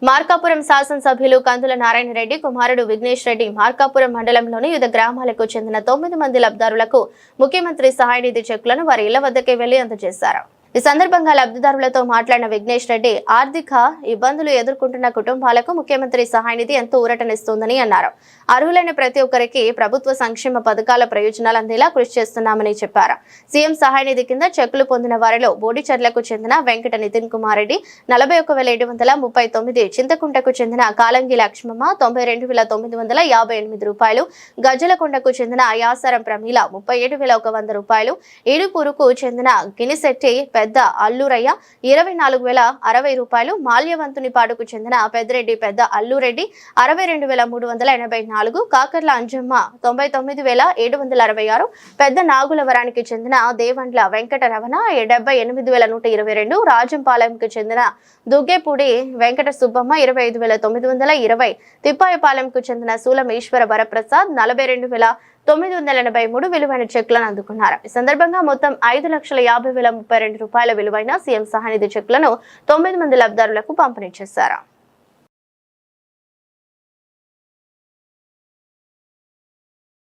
మార్కాపురం శాసనసభ్యులు కందుల నారాయణ రెడ్డి కుమారుడు విఘ్నేష్ రెడ్డి మార్కాపురం మండలంలోని వివిధ గ్రామాలకు చెందిన 9 మంది లబ్ధిదారులకు ముఖ్యమంత్రి సహాయ నిధి చెక్కులను వారి ఇళ్ల వద్దకే వెళ్లి అందజేశారు. ఈ సందర్భంగా లబ్ధిదారులతో మాట్లాడిన విఘ్నేష్ రెడ్డి ఆర్థిక ఇబ్బందులు ఎదుర్కొంటున్న కుటుంబాలకు ముఖ్యమంత్రి సహాయ నిధి ఎంతో ఊరటనిస్తోందని అన్నారు. అర్హులైన ప్రతి ఒక్కరికి ప్రభుత్వ సంక్షేమ పథకాల ప్రయోజనాలు అందేలా కృషి చేస్తున్నామని చెప్పారు. సీఎం సహాయ నిధి కింద చెక్కులు పొందిన వారిలో బోడిచర్లకు చెందిన వెంకట నితిన్ కుమార్ రెడ్డి 41,739, చింతకుంటకు చెందిన కాలంగి లక్ష్మమ్మ 92,958 రూపాయలు, గజ్జలకొండకు చెందిన యాసారం ప్రమీల 37,100 రూపాయలు, ఈడుపూరుకు చెందిన గినిశెట్టి పెద్ద అల్లూరయ్య 24,060 రూపాయలు, మాల్యవంతునిపాడుకు చెందిన పెద్దిరెడ్డి పెద్ద అల్లూరెడ్డి 62,384, కాకర్ల అంజమ్మ 99,766, పెద్ద నాగులవరానికి చెందిన దేవండ్ల వెంకట రమణ 78,122, రాజంపాలెంకు చెందిన దుగ్గేపూడి వెంకట సుబ్బమ్మ 25,920, తిప్పాయపాలెంకు చెందిన సూలమేశ్వర వరప్రసాద్ 42,983 విలువైన చెక్కులను అందుకున్నారు. ఈ సందర్భంగా మొత్తం 5,50,032 రూపాయల విలువైన సీఎం సహాయ నిధి చెక్కులను 9 మంది లబ్ధిదారులకు పంపిణీ చేశారు.